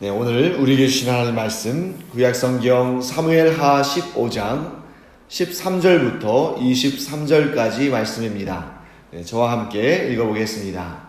네, 오늘 우리에게 주신 하나님의 말씀 구약성경 사무엘하 15장 13절부터 23절까지 말씀입니다. 네, 저와 함께 읽어보겠습니다.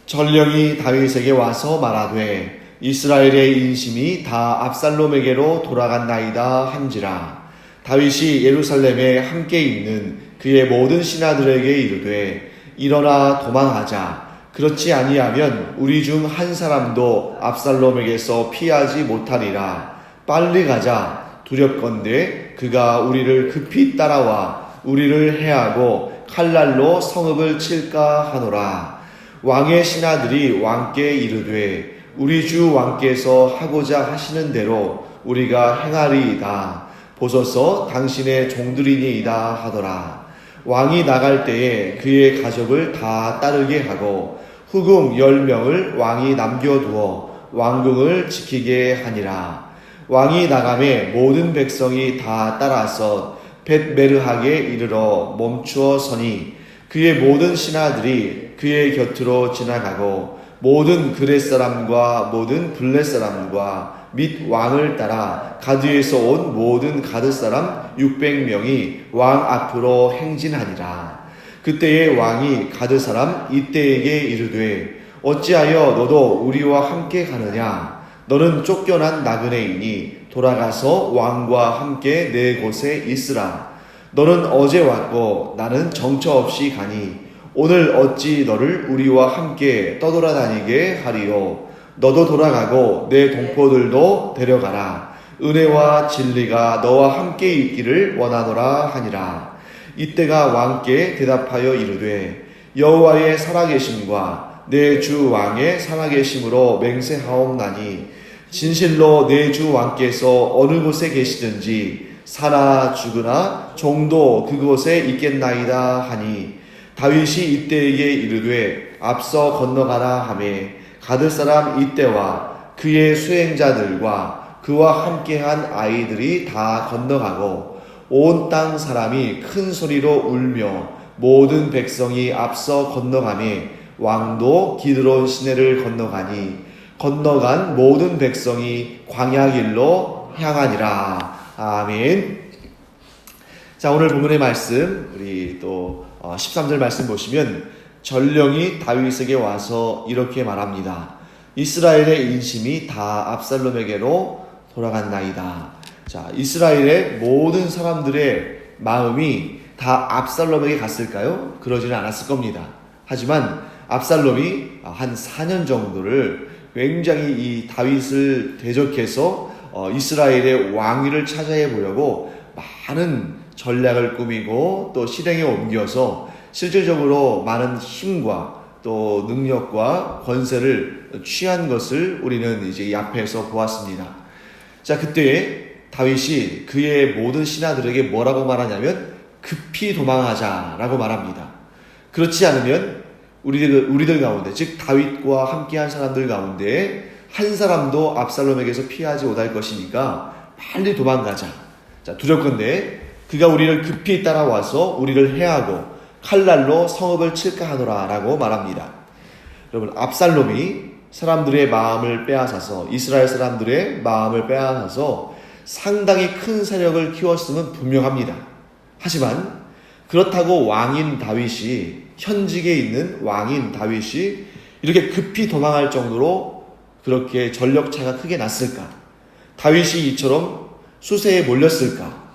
전령이 다윗에게 와서 말하되 이스라엘의 인심이 다 압살롬에게로 돌아간나이다 한지라. 다윗이 예루살렘에 함께 있는 그의 모든 신하들에게 이르되 일어나 도망하자. 그렇지 아니하면 우리 중 한 사람도 압살롬에게서 피하지 못하리라. 빨리 가자. 두렵건대 그가 우리를 급히 따라와 우리를 해하고 칼날로 성읍을 칠까 하노라. 왕의 신하들이 왕께 이르되 우리 주 왕께서 하고자 하시는 대로 우리가 행하리이다. 보소서 당신의 종들이니이다 하더라. 왕이 나갈 때에 그의 가족을 다 따르게 하고 후궁 10명을 왕이 남겨두어 왕궁을 지키게 하니라. 왕이 나감에 모든 백성이 다 따라서 벳메르하게 이르러 멈추어 서니 그의 모든 신하들이 그의 곁으로 지나가고 모든 그렛 사람과 모든 블렛 사람과 및 왕을 따라 가드에서 온 모든 가드 사람 600명이 왕 앞으로 행진하니라. 그때에 왕이 가드 사람 이때에게 이르되 어찌하여 너도 우리와 함께 가느냐? 너는 쫓겨난 나그네이니 돌아가서 왕과 함께 내 곳에 있으라. 너는 어제 왔고 나는 정처 없이 가니 오늘 어찌 너를 우리와 함께 떠돌아다니게 하리요? 너도 돌아가고 내 동포들도 데려가라. 은혜와 진리가 너와 함께 있기를 원하노라 하니라. 이때가 왕께 대답하여 이르되 여호와의 살아계심과 내 주 왕의 살아계심으로 맹세하옵나니 진실로 내 주 왕께서 어느 곳에 계시든지 사나 죽으나 종도 그곳에 있겠나이다 하니 다윗이 이때에게 이르되 앞서 건너가라 하매 가드 사람 이때와 그의 수행자들과 그와 함께한 아이들이 다 건너가고 온 땅 사람이 큰 소리로 울며 모든 백성이 앞서 건너가매 왕도 기드론 시내를 건너가니 건너간 모든 백성이 광야 길로 향하니라. 아멘. 자, 오늘 본문의 말씀 우리 또 13절 말씀 보시면 전령이 다윗에게 와서 이렇게 말합니다. 이스라엘의 인심이 다 압살롬에게로 돌아간나이다. 자, 이스라엘의 모든 사람들의 마음이 다 압살롬에게 갔을까요? 그러지는 않았을 겁니다. 하지만 압살롬이 한 4년 정도를 굉장히 이 다윗을 대적해서 이스라엘의 왕위를 차지해 보려고 많은 전략을 꾸미고 또 실행에 옮겨서 실질적으로 많은 힘과 또 능력과 권세를 취한 것을 우리는 이제 이 앞에서 보았습니다. 자, 그때 다윗이 그의 모든 신하들에게 뭐라고 말하냐면 급히 도망하자라고 말합니다. 그렇지 않으면 우리들 가운데, 즉 다윗과 함께한 사람들 가운데 한 사람도 압살롬에게서 피하지 못할 것이니까 빨리 도망가자. 자, 두렵건대 그가 우리를 급히 따라와서 우리를 해하고 칼날로 성읍을 칠까 하노라 라고 말합니다. 여러분, 압살롬이 사람들의 마음을 빼앗아서 이스라엘 사람들의 마음을 빼앗아서 상당히 큰 세력을 키웠음은 분명합니다. 하지만 그렇다고 왕인 다윗이, 현직에 있는 왕인 다윗이 이렇게 급히 도망할 정도로 그렇게 전력차가 크게 났을까? 다윗이 이처럼 수세에 몰렸을까?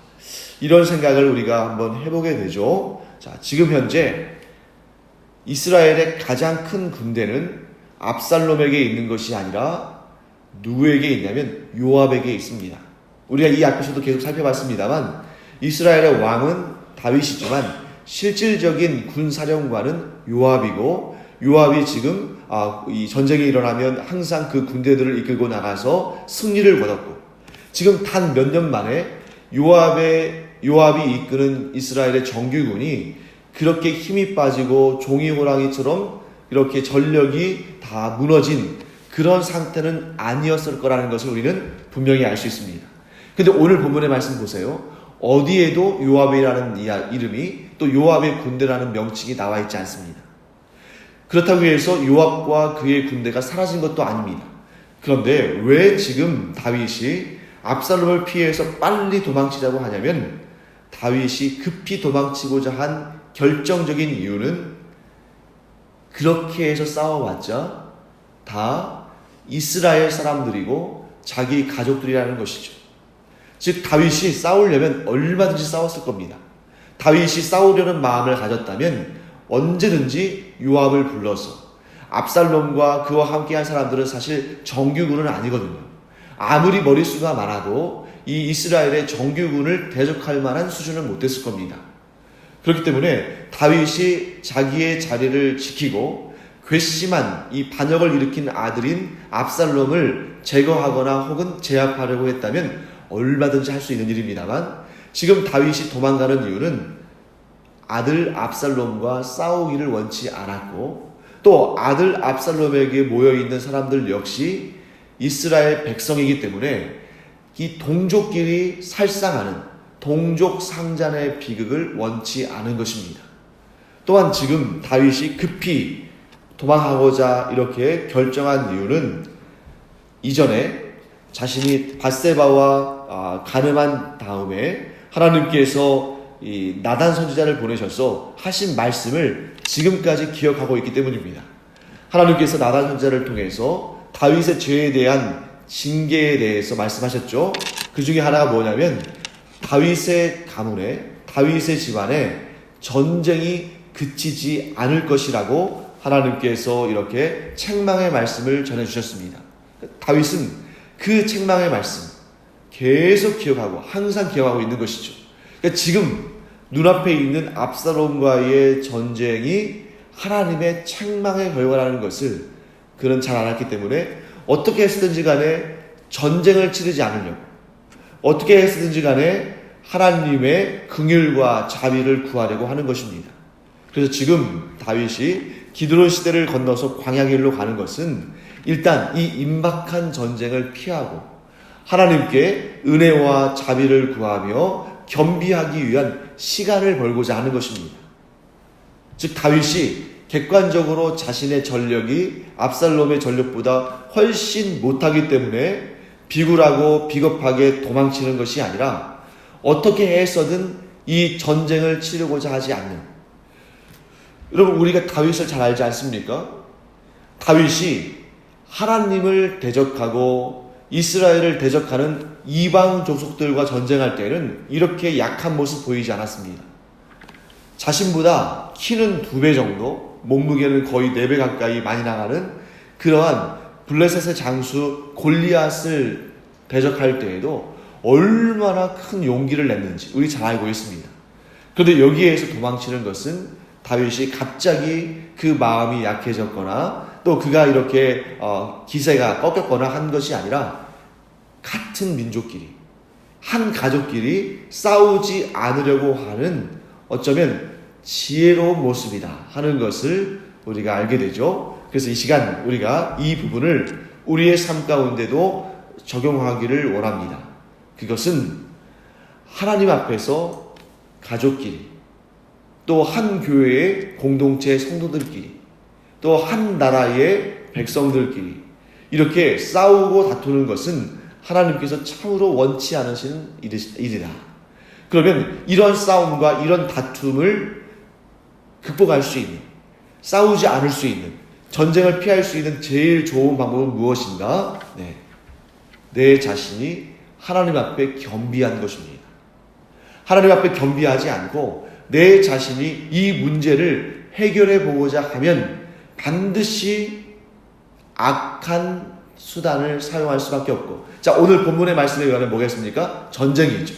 이런 생각을 우리가 한번 해보게 되죠. 자, 지금 현재 이스라엘의 가장 큰 군대는 압살롬에게 있는 것이 아니라 누구에게 있냐면 요압에게 있습니다. 우리가 이 앞에서도 계속 살펴봤습니다만 이스라엘의 왕은 다윗이지만 실질적인 군사령관은 요압이고 요압이 지금 이 전쟁이 일어나면 항상 그 군대들을 이끌고 나가서 승리를 거뒀고 지금 단 몇 년 만에 요압이 이끄는 이스라엘의 정규군이 그렇게 힘이 빠지고 종이 호랑이처럼 이렇게 전력이 다 무너진 그런 상태는 아니었을 거라는 것을 우리는 분명히 알 수 있습니다. 근데 오늘 본문의 말씀 보세요. 어디에도 요압이라는 이름이 또 요압의 군대라는 명칭이 나와 있지 않습니다. 그렇다고 해서 요압과 그의 군대가 사라진 것도 아닙니다. 그런데 왜 지금 다윗이 압살롬을 피해서 빨리 도망치자고 하냐면, 다윗이 급히 도망치고자 한 결정적인 이유는 그렇게 해서 싸워봤자 다 이스라엘 사람들이고 자기 가족들이라는 것이죠. 즉 다윗이 싸우려면 얼마든지 싸웠을 겁니다. 다윗이 싸우려는 마음을 가졌다면 언제든지 요압을 불러서, 압살롬과 그와 함께한 사람들은 사실 정규군은 아니거든요. 아무리 머릿수가 많아도 이 이스라엘의 정규군을 대적할 만한 수준은 못됐을 겁니다. 그렇기 때문에 다윗이 자기의 자리를 지키고 괘씸한 이 반역을 일으킨 아들인 압살롬을 제거하거나 혹은 제압하려고 했다면 얼마든지 할 수 있는 일입니다만, 지금 다윗이 도망가는 이유는 아들 압살롬과 싸우기를 원치 않았고, 또 아들 압살롬에게 모여있는 사람들 역시 이스라엘 백성이기 때문에 이 동족끼리 살상하는 동족 상잔의 비극을 원치 않은 것입니다. 또한 지금 다윗이 급히 도망하고자 이렇게 결정한 이유는, 이전에 자신이 밧세바와 간음한 다음에 하나님께서 이 나단 선지자를 보내셔서 하신 말씀을 지금까지 기억하고 있기 때문입니다. 하나님께서 나단 선지자를 통해서 다윗의 죄에 대한 징계에 대해서 말씀하셨죠. 그 중에 하나가 뭐냐면, 다윗의 가문에, 다윗의 집안에 전쟁이 그치지 않을 것이라고 하나님께서 이렇게 책망의 말씀을 전해주셨습니다. 다윗은 그 책망의 말씀 계속 기억하고 항상 기억하고 있는 것이죠. 그러니까 지금 눈앞에 있는 압살롬과의 전쟁이 하나님의 책망의 결과라는 것을 그는 잘 알았기 때문에 어떻게 했든지 간에 전쟁을 치르지 않으려고, 어떻게 했든지 간에 하나님의 긍휼과 자비를 구하려고 하는 것입니다. 그래서 지금 다윗이 기드론 시대를 건너서 광야길로 가는 것은 일단 이 임박한 전쟁을 피하고 하나님께 은혜와 자비를 구하며 겸비하기 위한 시간을 벌고자 하는 것입니다. 즉 다윗이 객관적으로 자신의 전력이 압살롬의 전력보다 훨씬 못하기 때문에 비굴하고 비겁하게 도망치는 것이 아니라 어떻게 해서든 이 전쟁을 치르고자 하지 않는, 여러분 우리가 다윗을 잘 알지 않습니까? 다윗이 하나님을 대적하고 이스라엘을 대적하는 이방 족속들과 전쟁할 때는 이렇게 약한 모습 보이지 않았습니다. 자신보다 키는 2배 정도, 몸무게는 거의 4배 가까이 많이 나가는 그러한 블레셋의 장수 골리앗을 대적할 때에도 얼마나 큰 용기를 냈는지 우리 잘 알고 있습니다. 그런데 여기에서 도망치는 것은 다윗이 갑자기 그 마음이 약해졌거나 또 그가 이렇게 기세가 꺾였거나 한 것이 아니라 같은 민족끼리, 한 가족끼리 싸우지 않으려고 하는 어쩌면 지혜로운 모습이다 하는 것을 우리가 알게 되죠. 그래서 이 시간 우리가 이 부분을 우리의 삶 가운데도 적용하기를 원합니다. 그것은 하나님 앞에서 가족끼리, 또 한 교회의 공동체 성도들끼리, 또 한 나라의 백성들끼리 이렇게 싸우고 다투는 것은 하나님께서 참으로 원치 않으시는 일이다. 그러면 이런 싸움과 이런 다툼을 극복할 수 있는, 싸우지 않을 수 있는, 전쟁을 피할 수 있는 제일 좋은 방법은 무엇인가? 내 자신이 하나님 앞에 겸비한 것입니다. 하나님 앞에 겸비하지 않고 내 자신이 이 문제를 해결해 보고자 하면 반드시 악한 수단을 사용할 수밖에 없고, 자 오늘 본문의 말씀에 의하면 뭐겠습니까? 전쟁이죠.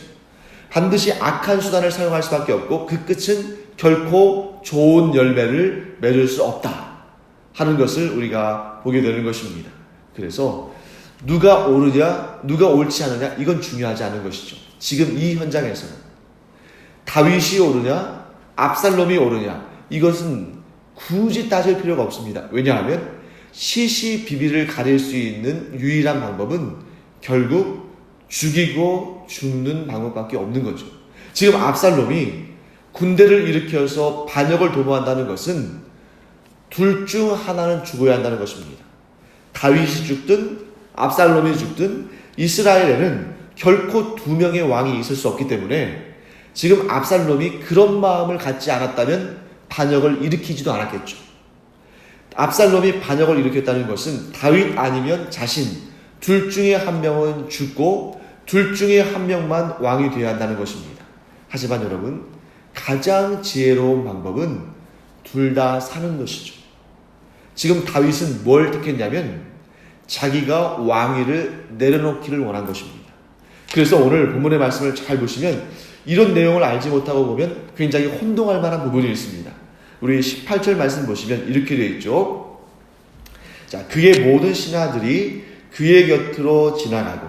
반드시 악한 수단을 사용할 수밖에 없고 그 끝은 결코 좋은 열매를 맺을 수 없다 하는 것을 우리가 보게 되는 것입니다. 그래서 누가 옳으냐 누가 옳지 않느냐 이건 중요하지 않은 것이죠. 지금 이 현장에서는 다윗이 옳으냐 압살롬이 옳으냐 이것은 굳이 따질 필요가 없습니다. 왜냐하면 시시비비를 가릴 수 있는 유일한 방법은 결국 죽이고 죽는 방법밖에 없는 거죠. 지금 압살롬이 군대를 일으켜서 반역을 도모한다는 것은 둘 중 하나는 죽어야 한다는 것입니다. 다윗이 죽든 압살롬이 죽든 이스라엘에는 결코 두 명의 왕이 있을 수 없기 때문에 지금 압살롬이 그런 마음을 갖지 않았다면 반역을 일으키지도 않았겠죠. 압살롬이 반역을 일으켰다는 것은 다윗 아니면 자신 둘 중에 한 명은 죽고 둘 중에 한 명만 왕이 되어야 한다는 것입니다. 하지만 여러분, 가장 지혜로운 방법은 둘 다 사는 것이죠. 지금 다윗은 뭘 택했냐면 자기가 왕위를 내려놓기를 원한 것입니다. 그래서 오늘 본문의 말씀을 잘 보시면 이런 내용을 알지 못하고 보면 굉장히 혼동할 만한 부분이 있습니다. 우리 18절 말씀 보시면 이렇게 되어 있죠. 자, 그의 모든 신하들이 그의 곁으로 지나가고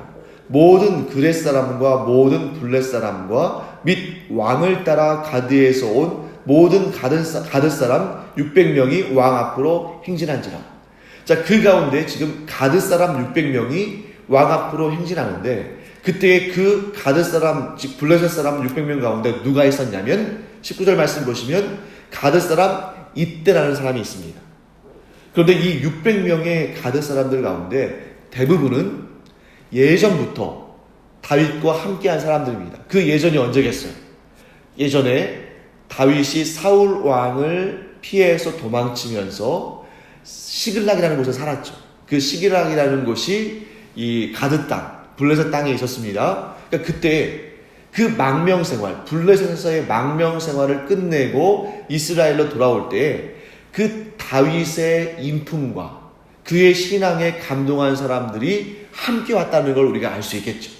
모든 그렛 사람과 모든 블렛 사람과 및 왕을 따라 가드에서 온 모든 가드 사람 600명이 왕 앞으로 행진한지라. 자, 그 가운데 지금 가드 사람 600명이 왕 앞으로 행진하는데 그때 그 가드 사람, 즉 블레셋 사람 600명 가운데 누가 있었냐면 19절 말씀 보시면 가드 사람 이때라는 사람이 있습니다. 그런데 이 600명의 가드 사람들 가운데 대부분은 예전부터 다윗과 함께한 사람들입니다. 그 예전이 언제겠어요? 예전에 다윗이 사울 왕을 피해서 도망치면서 시글락이라는 곳에 살았죠. 그 시글락이라는 곳이 이 가드 땅, 블레셋 땅에 있었습니다. 그러니까 그때 그 망명 생활, 블레셋에서의 망명 생활을 끝내고 이스라엘로 돌아올 때 그 다윗의 인품과 그의 신앙에 감동한 사람들이 함께 왔다는 걸 우리가 알 수 있겠죠.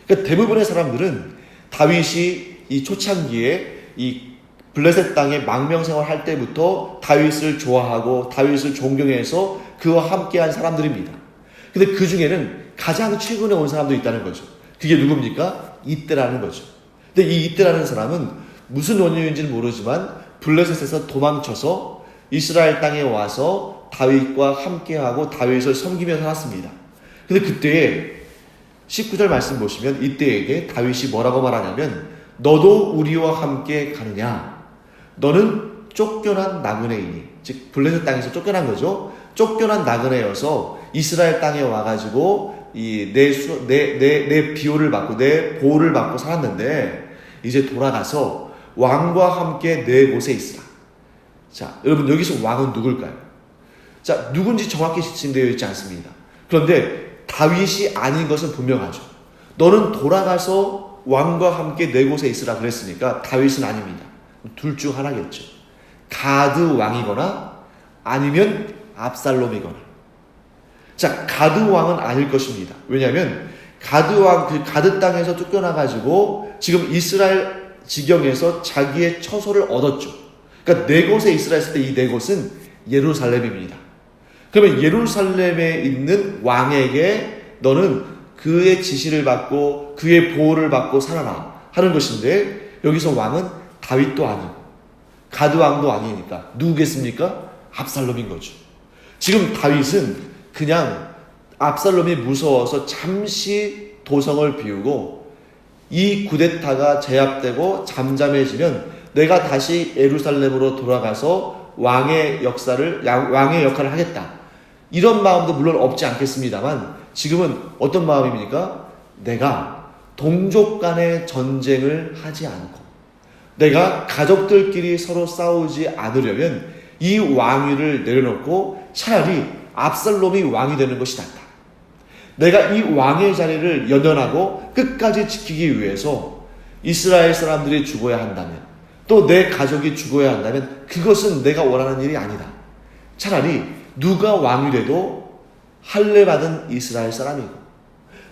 그러니까 대부분의 사람들은 다윗이 이 초창기에 이 블레셋 땅에 망명 생활할 때부터 다윗을 좋아하고 다윗을 존경해서 그와 함께한 사람들입니다. 근데 그 중에는 가장 최근에 온 사람도 있다는 거죠. 그게 누굽니까? 이때라는 거죠. 근데 이 이때라는 사람은 무슨 원인인지는 모르지만 블레셋에서 도망쳐서 이스라엘 땅에 와서 다윗과 함께하고 다윗을 섬기며 살았습니다. 근데 그때 19절 말씀 보시면 이때에게 다윗이 뭐라고 말하냐면 너도 우리와 함께 가느냐? 너는 쫓겨난 나그네이니, 즉 블레셋 땅에서 쫓겨난 거죠. 쫓겨난 나그네여서 이스라엘 땅에 와가지고 내 비호를 받고 내 보호를 받고 살았는데 이제 돌아가서 왕과 함께 내 곳에 있으라. 자, 여러분 여기서 왕은 누굴까요? 자, 누군지 정확히 지칭되어 있지 않습니다. 그런데 다윗이 아닌 것은 분명하죠. 너는 돌아가서 왕과 함께 내 곳에 있으라 그랬으니까 다윗은 아닙니다. 둘 중 하나겠죠. 가드 왕이거나 아니면 압살롬이거나. 자, 가드 왕은 아닐 것입니다. 왜냐하면 가드 왕, 그 가드 땅에서 쫓겨나가지고 지금 이스라엘 지경에서 자기의 처소를 얻었죠. 그러니까 네 곳에 이스라엘 있을 때 이 네 곳은 예루살렘입니다. 그러면 예루살렘에 있는 왕에게 너는 그의 지시를 받고 그의 보호를 받고 살아라 하는 것인데 여기서 왕은 다윗도 아니고 가드 왕도 아니니까 누구겠습니까? 압살롬인 거죠. 지금 다윗은 그냥 압살롬이 무서워서 잠시 도성을 비우고 이 쿠데타가 제압되고 잠잠해지면 내가 다시 예루살렘으로 돌아가서 왕의 역할을 하겠다. 이런 마음도 물론 없지 않겠습니다만 지금은 어떤 마음입니까? 내가 동족 간의 전쟁을 하지 않고 내가 가족들끼리 서로 싸우지 않으려면 이 왕위를 내려놓고 차라리 압살롬이 왕이 되는 것이 낫다. 내가 이 왕의 자리를 연연하고 끝까지 지키기 위해서 이스라엘 사람들이 죽어야 한다면 또 내 가족이 죽어야 한다면 그것은 내가 원하는 일이 아니다. 차라리 누가 왕이 돼도 할례받은 이스라엘 사람이고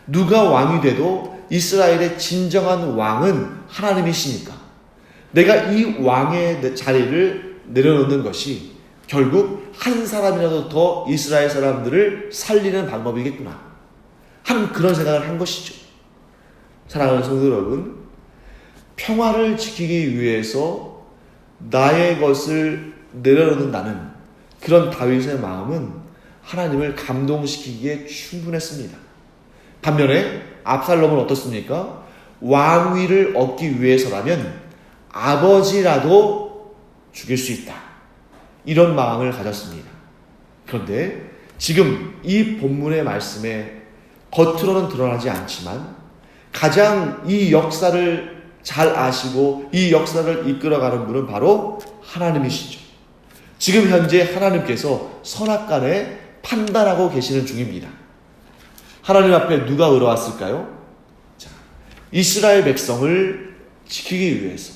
누가 왕이 돼도 이스라엘의 진정한 왕은 하나님이시니까 내가 이 왕의 자리를 내려놓는 것이 결국 한 사람이라도 더 이스라엘 사람들을 살리는 방법이겠구나 하는 그런 생각을 한 것이죠. 사랑하는 성도 여러분, 평화를 지키기 위해서 나의 것을 내려놓는다는 그런 다윗의 마음은 하나님을 감동시키기에 충분했습니다. 반면에 압살롬은 어떻습니까? 왕위를 얻기 위해서라면 아버지라도 죽일 수 있다. 이런 마음을 가졌습니다. 그런데 지금 이 본문의 말씀에 겉으로는 드러나지 않지만 가장 이 역사를 잘 아시고 이 역사를 이끌어가는 분은 바로 하나님이시죠. 지금 현재 하나님께서 선악간에 판단하고 계시는 중입니다. 하나님 앞에 누가 의로웠을까요? 자, 이스라엘 백성을 지키기 위해서,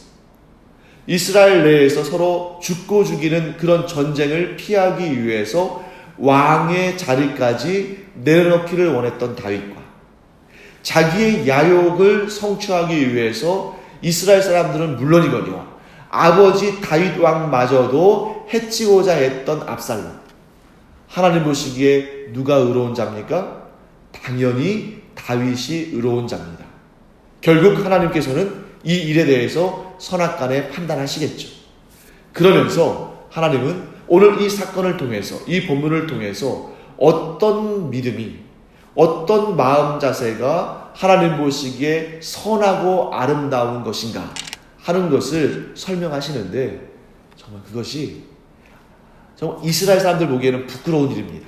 이스라엘 내에서 서로 죽고 죽이는 그런 전쟁을 피하기 위해서 왕의 자리까지 내려놓기를 원했던 다윗과 자기의 야욕을 성취하기 위해서 이스라엘 사람들은 물론이거니와 아버지 다윗 왕마저도 해치고자 했던 압살롬. 하나님 보시기에 누가 의로운 자입니까? 당연히 다윗이 의로운 자입니다. 결국 하나님께서는 이 일에 대해서 선악간에 판단하시겠죠. 그러면서 하나님은 오늘 이 사건을 통해서, 이 본문을 통해서 어떤 믿음이, 어떤 마음 자세가 하나님 보시기에 선하고 아름다운 것인가 하는 것을 설명하시는데, 정말 그것이 정말 이스라엘 사람들 보기에는 부끄러운 일입니다.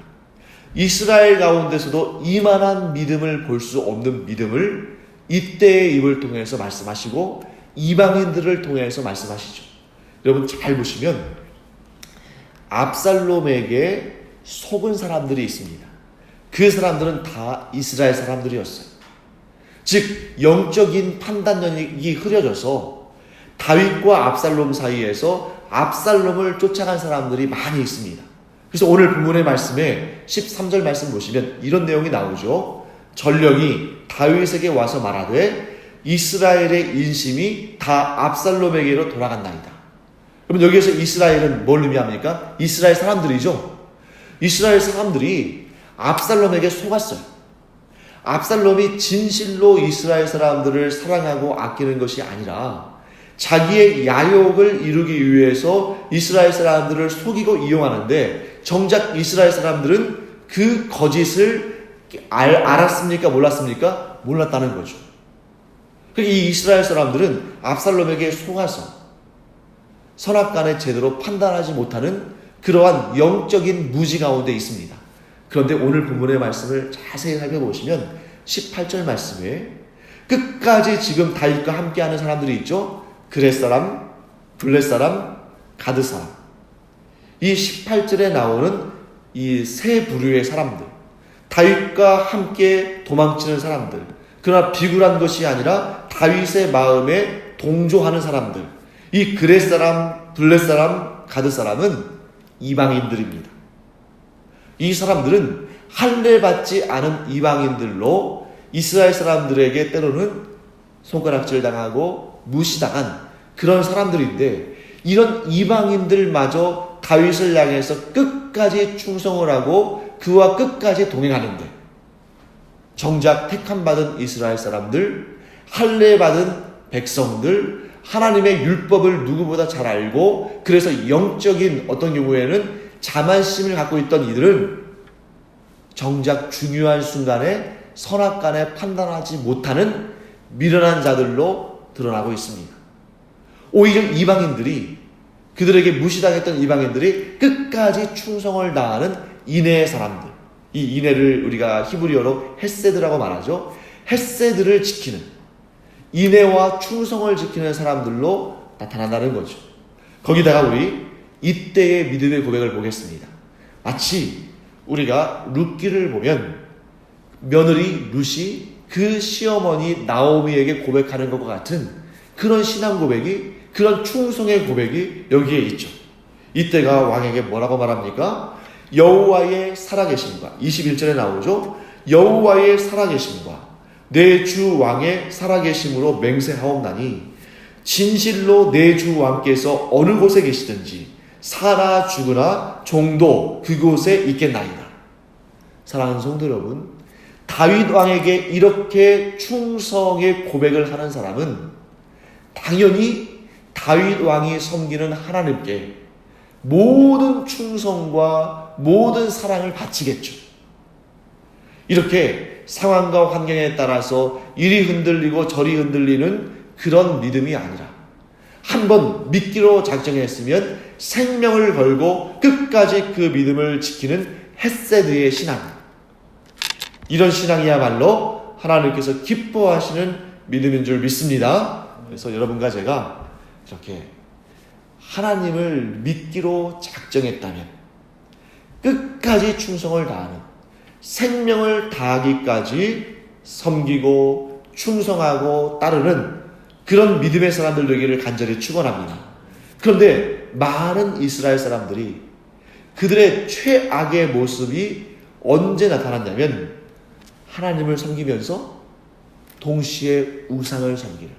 이스라엘 가운데서도 이만한 믿음을 볼 수 없는 믿음을 이때의 입을 통해서 말씀하시고 이방인들을 통해서 말씀하시죠. 여러분 잘 보시면 압살롬에게 속은 사람들이 있습니다. 그 사람들은 다 이스라엘 사람들이었어요. 즉 영적인 판단력이 흐려져서 다윗과 압살롬 사이에서 압살롬을 쫓아간 사람들이 많이 있습니다. 그래서 오늘 본문의 말씀에 13절 말씀 보시면 이런 내용이 나오죠. 전령이 다윗에게 와서 말하되 이스라엘의 인심이 다 압살롬에게로 돌아간다이다. 그러면 여기에서 이스라엘은 뭘 의미합니까? 이스라엘 사람들이죠. 이스라엘 사람들이 압살롬에게 속았어요. 압살롬이 진실로 이스라엘 사람들을 사랑하고 아끼는 것이 아니라 자기의 야욕을 이루기 위해서 이스라엘 사람들을 속이고 이용하는데, 정작 이스라엘 사람들은 그 거짓을 알았습니까? 몰랐습니까? 몰랐다는 거죠. 이 이스라엘 사람들은 압살롬에게 속아서 선악간에 제대로 판단하지 못하는 그러한 영적인 무지 가운데 있습니다. 그런데 오늘 본문의 말씀을 자세히 살펴보시면 18절 말씀에 끝까지 지금 다윗과 함께하는 사람들이 있죠. 그렛 사람, 블렛 사람, 가드 사람. 이 18절에 나오는 이 세 부류의 사람들, 다윗과 함께 도망치는 사람들, 그러나 비굴한 것이 아니라 다윗의 마음에 동조하는 사람들, 이 그렛 사람, 블렛 사람, 가드 사람은 이방인들입니다. 이 사람들은 할례받지 않은 이방인들로 이스라엘 사람들에게 때로는 손가락질 당하고 무시당한 그런 사람들인데, 이런 이방인들마저 다윗을 향해서 끝까지 충성을 하고 그와 끝까지 동행하는데, 정작 택함받은 이스라엘 사람들, 할례받은 백성들, 하나님의 율법을 누구보다 잘 알고 그래서 영적인 어떤 경우에는 자만심을 갖고 있던 이들은 정작 중요한 순간에 선악간에 판단하지 못하는 미련한 자들로 드러나고 있습니다. 오히려 이방인들이, 그들에게 무시당했던 이방인들이 끝까지 충성을 다하는 인내의 사람들, 이 인내를 우리가 히브리어로 헤세드라고 말하죠. 헤세드를 지키는, 인내와 충성을 지키는 사람들로 나타난다는 거죠. 거기다가 우리 이때의 믿음의 고백을 보겠습니다. 마치 우리가 룻기를 보면 며느리 룻이 그 시어머니 나오미에게 고백하는 것과 같은 그런 신앙 고백이, 그런 충성의 고백이 여기에 있죠. 이때가 왕에게 뭐라고 말합니까? 여호와의 살아계심과, 21절에 나오죠. 여호와의 살아계심과 내 주 왕의 살아계심으로 맹세하옵나니 진실로 내 주 왕께서 어느 곳에 계시든지 살아 죽으나 종도 그곳에 있겠나이다. 사랑하는 성도 여러분, 다윗 왕에게 이렇게 충성의 고백을 하는 사람은 당연히 다윗 왕이 섬기는 하나님께 모든 충성과 모든 사랑을 바치겠죠. 이렇게 상황과 환경에 따라서 이리 흔들리고 저리 흔들리는 그런 믿음이 아니라, 한번 믿기로 작정했으면 생명을 걸고 끝까지 그 믿음을 지키는 헤세드의 신앙, 이런 신앙이야말로 하나님께서 기뻐하시는 믿음인 줄 믿습니다. 그래서 여러분과 제가 이렇게 하나님을 믿기로 작정했다면 끝까지 충성을 다하는, 생명을 다하기까지 섬기고 충성하고 따르는 그런 믿음의 사람들 되기를 간절히 축원합니다. 그런데 많은 이스라엘 사람들이 그들의 최악의 모습이 언제 나타났냐면 하나님을 섬기면서 동시에 우상을 섬기는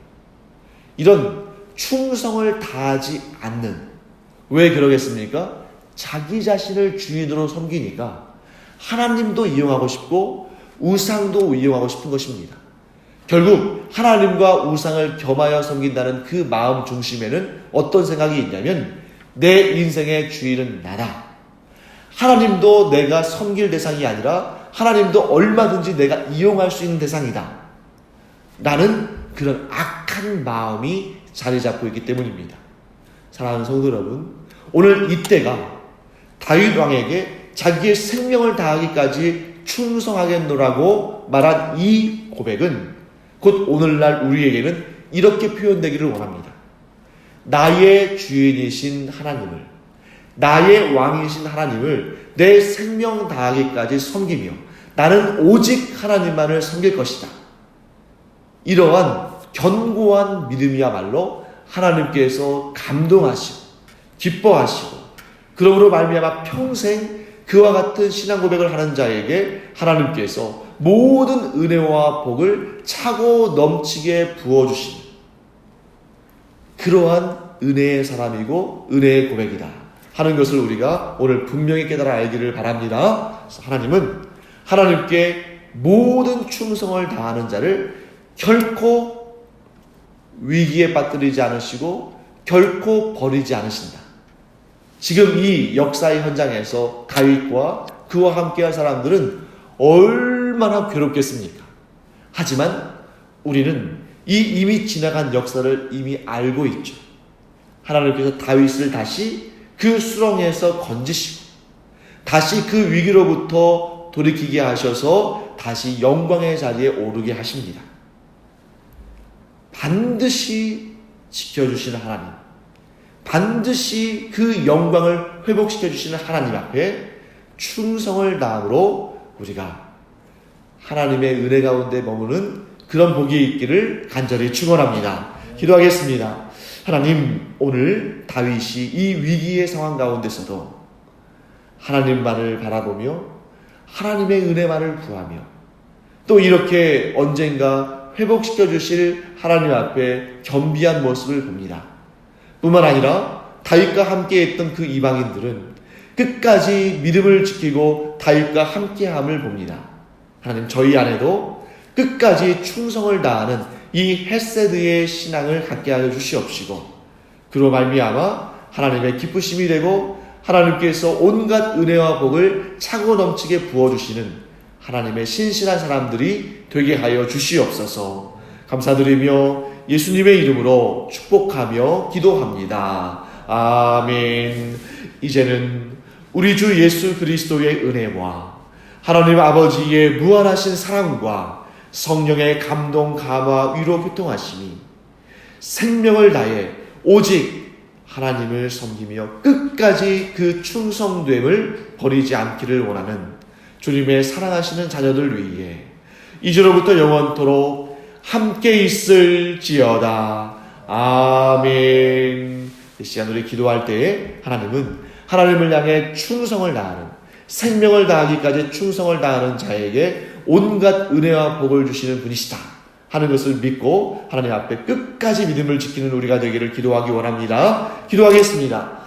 이런 충성을 다하지 않는, 왜 그러겠습니까? 자기 자신을 주인으로 섬기니까 하나님도 이용하고 싶고 우상도 이용하고 싶은 것입니다. 결국 하나님과 우상을 겸하여 섬긴다는 그 마음 중심에는 어떤 생각이 있냐면 내 인생의 주인은 나다. 하나님도 내가 섬길 대상이 아니라 하나님도 얼마든지 내가 이용할 수 있는 대상이다. 라는 그런 악한 마음이 자리 잡고 있기 때문입니다. 사랑하는 성도 여러분, 오늘 이때가 다윗 왕에게 자기의 생명을 다하기까지 충성하겠노라고 말한 이 고백은 곧 오늘날 우리에게는 이렇게 표현되기를 원합니다. 나의 주인이신 하나님을, 나의 왕이신 하나님을 내 생명 다하기까지 섬기며 나는 오직 하나님만을 섬길 것이다. 이러한 견고한 믿음이야말로 하나님께서 감동하시고 기뻐하시고 그러므로 말미암아 평생 그와 같은 신앙 고백을 하는 자에게 하나님께서 모든 은혜와 복을 차고 넘치게 부어주시는 그러한 은혜의 사람이고 은혜의 고백이다 하는 것을 우리가 오늘 분명히 깨달아 알기를 바랍니다. 하나님은 하나님께 모든 충성을 다하는 자를 결코 위기에 빠뜨리지 않으시고 결코 버리지 않으신다. 지금 이 역사의 현장에서 다윗과 그와 함께한 사람들은 얼마나 괴롭겠습니까? 하지만 우리는 이 이미 지나간 역사를 이미 알고 있죠. 하나님께서 다윗을 다시 그 수렁에서 건지시고 다시 그 위기로부터 돌이키게 하셔서 다시 영광의 자리에 오르게 하십니다. 반드시 지켜주시는 하나님, 반드시 그 영광을 회복시켜 주시는 하나님 앞에 충성을 다함으로 우리가 하나님의 은혜 가운데 머무는 그런 복이 있기를 간절히 축원합니다. 기도하겠습니다. 하나님, 오늘 다윗이 이 위기의 상황 가운데서도 하나님만을 바라보며 하나님의 은혜만을 구하며 또 이렇게 언젠가 회복시켜 주실 하나님 앞에 겸비한 모습을 봅니다. 뿐만 아니라 다윗과 함께 했던 그 이방인들은 끝까지 믿음을 지키고 다윗과 함께함을 봅니다. 하나님, 저희 안에도 끝까지 충성을 다하는 이 헤세드의 신앙을 갖게 하여 주시옵시고 그로 말미암아 하나님의 기쁘심이 되고 하나님께서 온갖 은혜와 복을 차고 넘치게 부어주시는 하나님의 신실한 사람들이 되게 하여 주시옵소서. 감사드리며 예수님의 이름으로 축복하며 기도합니다. 아멘. 이제는 우리 주 예수 그리스도의 은혜와 하나님 아버지의 무한하신 사랑과 성령의 감동, 감화, 위로, 교통하심이 생명을 다해 오직 하나님을 섬기며 끝까지 그 충성됨을 버리지 않기를 원하는 주님의 사랑하시는 자녀들 위해 이제로부터 영원토록 함께 있을지어다. 아멘. 이 시간 우리 기도할 때에 하나님은 하나님을 향해 충성을 다하는, 생명을 다하기까지 충성을 다하는 자에게 온갖 은혜와 복을 주시는 분이시다 하는 것을 믿고 하나님 앞에 끝까지 믿음을 지키는 우리가 되기를 기도하기 원합니다. 기도하겠습니다.